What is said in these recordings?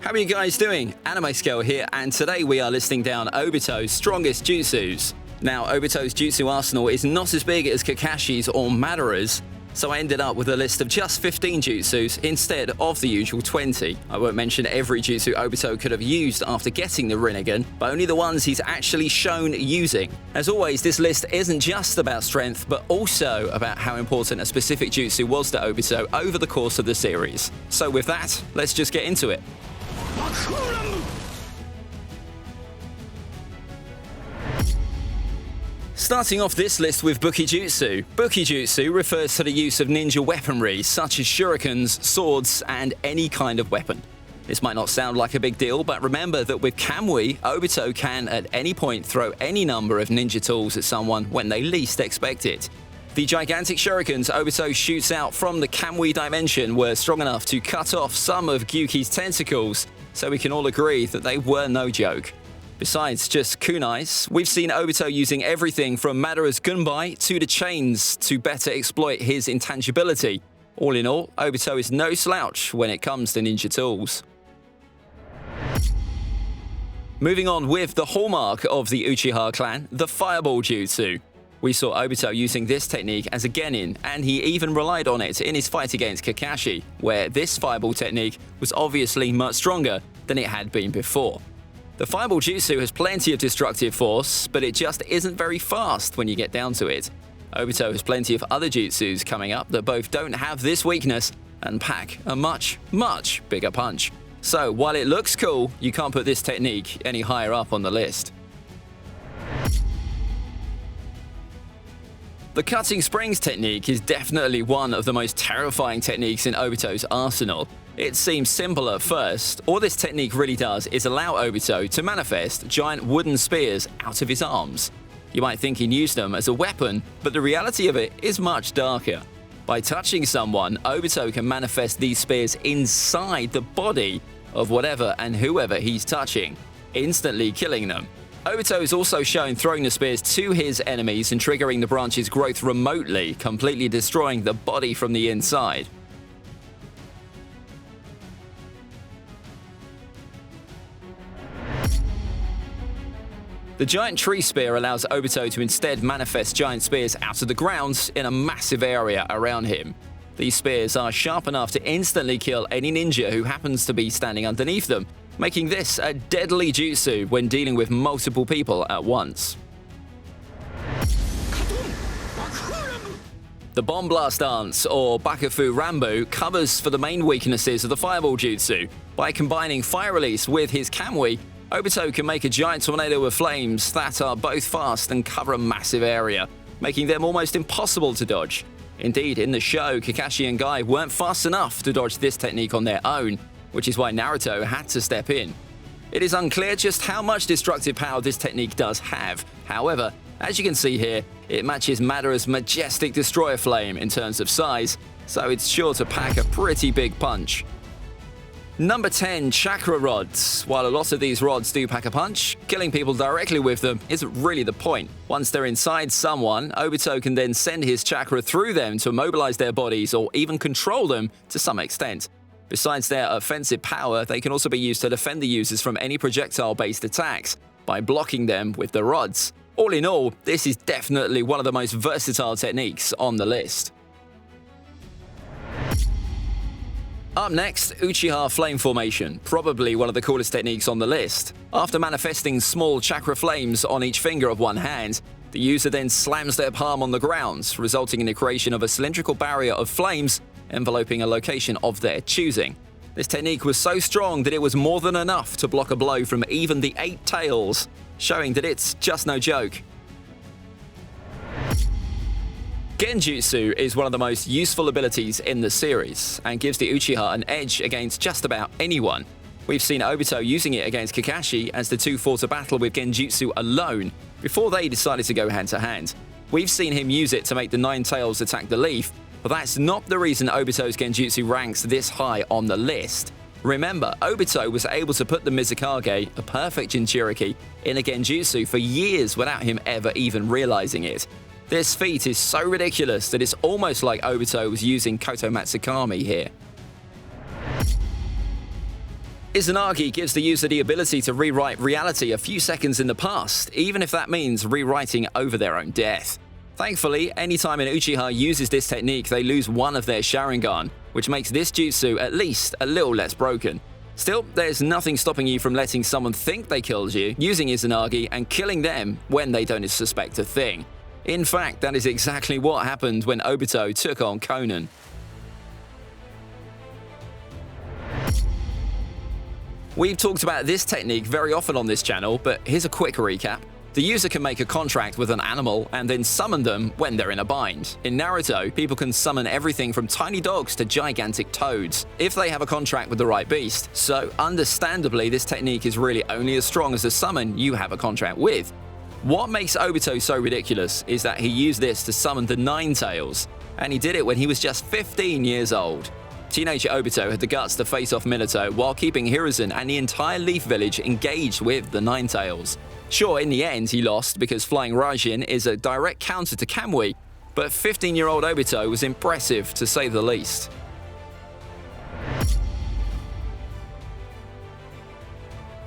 How are you guys doing? AnimeScale here, and today we are listing down OBITO'S strongest jutsus. Now, OBITO'S jutsu arsenal is not as big as Kakashi's or Madara's, so I ended up with a list of just 15 jutsus instead of the usual 20. I won't mention every jutsu Obito could have used after getting the Rinnegan, but only the ones he's actually shown using. As always, this list isn't just about strength, but also about how important a specific jutsu was to Obito over the course of the series. So with that, let's just get into it. Starting off this list with Bukijutsu. Bukijutsu refers to the use of ninja weaponry such as shurikens, swords, and any kind of weapon. This might not sound like a big deal, but remember that with Kamui, Obito can at any point throw any number of ninja tools at someone when they least expect it. The gigantic shurikens Obito shoots out from the Kamui dimension were strong enough to cut off some of Gyuki's tentacles, so we can all agree that they were no joke. Besides just kunais, we've seen Obito using everything from Madara's gunbai to the chains to better exploit his intangibility. All in all, Obito is no slouch when it comes to ninja tools. Moving on with the hallmark of the Uchiha clan, the Fireball Jutsu. We saw Obito using this technique as a genin, and he even relied on it in his fight against Kakashi, where this fireball technique was obviously much stronger than it had been before. The Fireball Jutsu has plenty of destructive force, but it just isn't very fast when you get down to it. Obito has plenty of other jutsus coming up that both don't have this weakness and pack a much, much bigger punch. So while it looks cool, you can't put this technique any higher up on the list. The cutting springs technique is definitely one of the most terrifying techniques in Obito's arsenal. It seems simple at first. All this technique really does is allow Obito to manifest giant wooden spears out of his arms. You might think he used them as a weapon, but the reality of it is much darker. By touching someone, Obito can manifest these spears inside the body of whatever and whoever he's touching, instantly killing them. Obito is also shown throwing the spears to his enemies and triggering the branch's growth remotely, completely destroying the body from the inside. The giant tree spear allows Obito to instead manifest giant spears out of the ground in a massive area around him. These spears are sharp enough to instantly kill any ninja who happens to be standing underneath them, making this a deadly jutsu when dealing with multiple people at once. The Bomb Blast Dance, or BAKUFU RANBU, covers for the main weaknesses of the Fireball Jutsu. By combining Fire Release with his Kamui, Obito can make a giant tornado of flames that are both fast and cover a massive area, making them almost impossible to dodge. Indeed, in the show, Kakashi and Guy weren't fast enough to dodge this technique on their own, which is why Naruto had to step in. It is unclear just how much destructive power this technique does have. However, as you can see here, it matches Madara's majestic Destroyer Flame in terms of size, so it's sure to pack a pretty big punch. Number 10, Chakra Rods. While a lot of these rods do pack a punch, killing people directly with them isn't really the point. Once they're inside someone, Obito can then send his chakra through them to immobilize their bodies or even control them to some extent. Besides their offensive power, they can also be used to defend the users from any projectile-based attacks by blocking them with the rods. All in all, this is definitely one of the most versatile techniques on the list. Up next, Uchiha Flame Formation, probably one of the coolest techniques on the list. After manifesting small chakra flames on each finger of one hand, the user then slams their palm on the ground, resulting in the creation of a cylindrical barrier of flames enveloping a location of their choosing. This technique was so strong that it was more than enough to block a blow from even the 8 tails, showing that it's just no joke. Genjutsu is one of the most useful abilities in the series, and gives the Uchiha an edge against just about anyone. We've seen Obito using it against Kakashi as the two fought a battle with Genjutsu alone, before they decided to go hand to hand. We've seen him use it to make the 9 tails attack the leaf, but that's not the reason Obito's Genjutsu ranks this high on the list. Remember, Obito was able to put the Mizukage, a perfect Jinchuriki, in a Genjutsu for years without him ever even realizing it. This feat is so ridiculous that it's almost like Obito was using Koto Matsukami here. Izanagi gives the user the ability to rewrite reality a few seconds in the past, even if that means rewriting over their own death. Thankfully, anytime an Uchiha uses this technique, they lose one of their Sharingan, which makes this jutsu at least a little less broken. Still, there's nothing stopping you from letting someone think they killed you, using Izanagi, and killing them when they don't suspect a thing. In fact, that is exactly what happened when Obito took on Conan. We've talked about this technique very often on this channel, but here's a quick recap. The user can make a contract with an animal and then summon them when they're in a bind. In Naruto, people can summon everything from tiny dogs to gigantic toads if they have a contract with the right beast. So, understandably, this technique is really only as strong as the summon you have a contract with. What makes Obito so ridiculous is that he used this to summon the Nine Tails, and he did it when he was just 15 years old. Teenager Obito had the guts to face off Minato while keeping Hiruzen and the entire Leaf Village engaged with the Nine Tails. Sure, in the end he lost because Flying Raijin is a direct counter to Kamui, but 15-year-old Obito was impressive to say the least.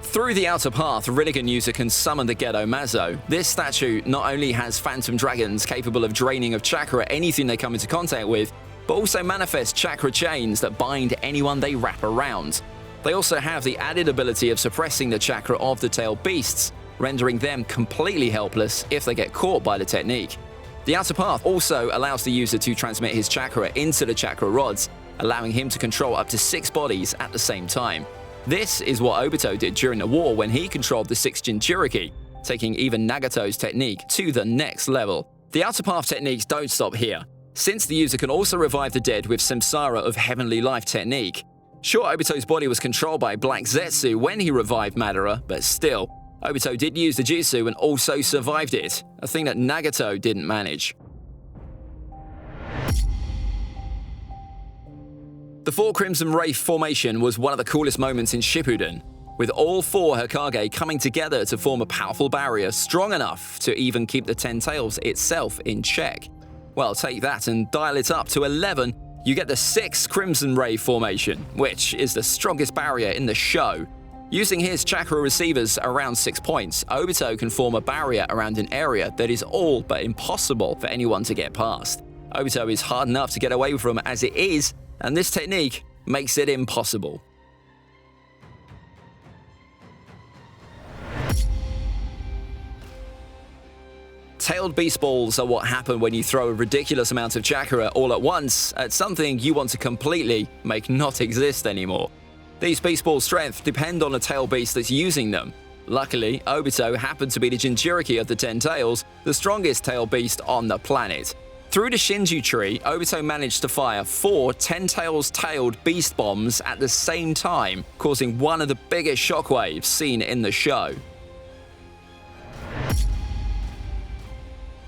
Through the outer path, Rinnegan user can summon the Gedo Mazo. This statue not only has phantom dragons capable of draining of chakra anything they come into contact with, but also manifests chakra chains that bind anyone they wrap around. They also have the added ability of suppressing the chakra of the tailed beasts, rendering them completely helpless if they get caught by the technique. The outer path also allows the user to transmit his chakra into the chakra rods, allowing him to control up to 6 bodies at the same time. This is what Obito did during the war when he controlled the 6 Jinchuriki, taking even Nagato's technique to the next level. The outer path techniques don't stop here, since the user can also revive the dead with Samsara of Heavenly Life technique. Sure, Obito's body was controlled by Black Zetsu when he revived Madara, but still, Obito did use the jutsu and also survived it, a thing that Nagato didn't manage. The 4 Crimson Wraith formation was one of the coolest moments in Shippuden, with all 4 Hokage coming together to form a powerful barrier strong enough to even keep the Ten Tails itself in check. Well, take that and dial it up to 11, you get the 6 Crimson Wraith formation, which is the strongest barrier in the show. Using his chakra receivers around 6 points, Obito can form a barrier around an area that is all but impossible for anyone to get past. Obito is hard enough to get away from as it is, and this technique makes it impossible. Tailed beast balls are what happen when you throw a ridiculous amount of chakra all at once at something you want to completely make not exist anymore. These beast balls' strength depend on the tail beast that's using them. Luckily, Obito happened to be the Jinchuriki of the 10 Tails, the strongest tail beast on the planet. Through the Shinju tree, Obito managed to fire 4 10 Tails tailed beast bombs at the same time, causing one of the biggest shockwaves seen in the show.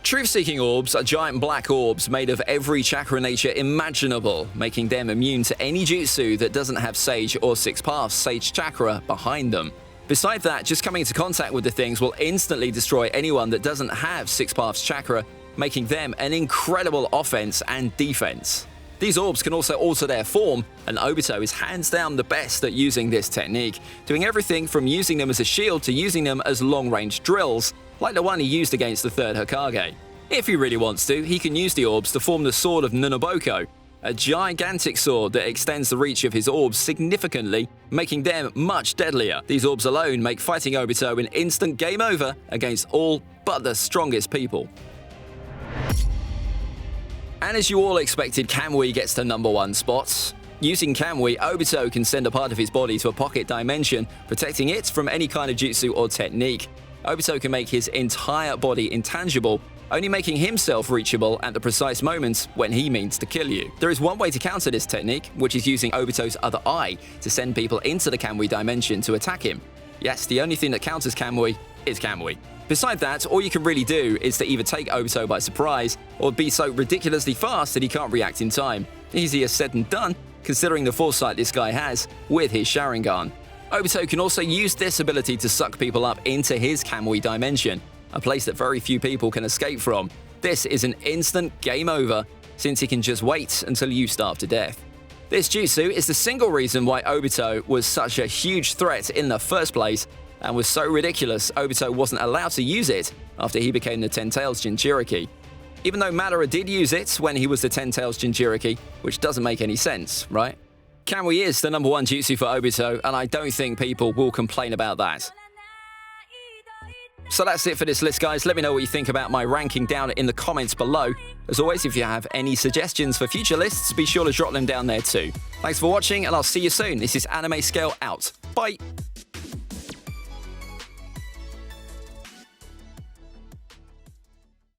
Truth-seeking orbs are giant black orbs made of every chakra nature imaginable, making them immune to any jutsu that doesn't have Sage or 6 Paths Sage chakra behind them. Besides that, just coming into contact with the things will instantly destroy anyone that doesn't have 6 Paths chakra, making them an incredible offense and defense. These orbs can also alter their form, and Obito is hands down the best at using this technique, doing everything from using them as a shield to using them as long-range drills, like the one he used against the 3rd Hokage. If he really wants to, he can use the orbs to form the Sword of Nunoboko, a gigantic sword that extends the reach of his orbs significantly, making them much deadlier. These orbs alone make fighting Obito an instant game over against all but the strongest people. And as you all expected, Kamui gets the #1 spot. Using Kamui, Obito can send a part of his body to a pocket dimension, protecting it from any kind of jutsu or technique. Obito can make his entire body intangible, only making himself reachable at the precise moments when he means to kill you. There is one way to counter this technique, which is using Obito's other eye to send people into the Kamui dimension to attack him. Yes, the only thing that counters Kamui is Kamui. Besides that, all you can really do is to either take Obito by surprise, or be so ridiculously fast that he can't react in time. Easier said than done, considering the foresight this guy has with his Sharingan. Obito can also use this ability to suck people up into his Kamui dimension, a place that very few people can escape from. This is an instant game over, since he can just wait until you starve to death. This jutsu is the single reason why Obito was such a huge threat in the first place, and was so ridiculous Obito wasn't allowed to use it after he became the Ten Tails Jinchuriki. Even though Madara did use it when he was the Ten Tails Jinchuriki, which doesn't make any sense, right? Kamui is the #1 jutsu for Obito, and I don't think people will complain about that. So that's it for this list, guys. Let me know what you think about my ranking down in the comments below. As always, if you have any suggestions for future lists, be sure to drop them down there too. Thanks for watching, and I'll see you soon. This is AnimeScale out. Bye!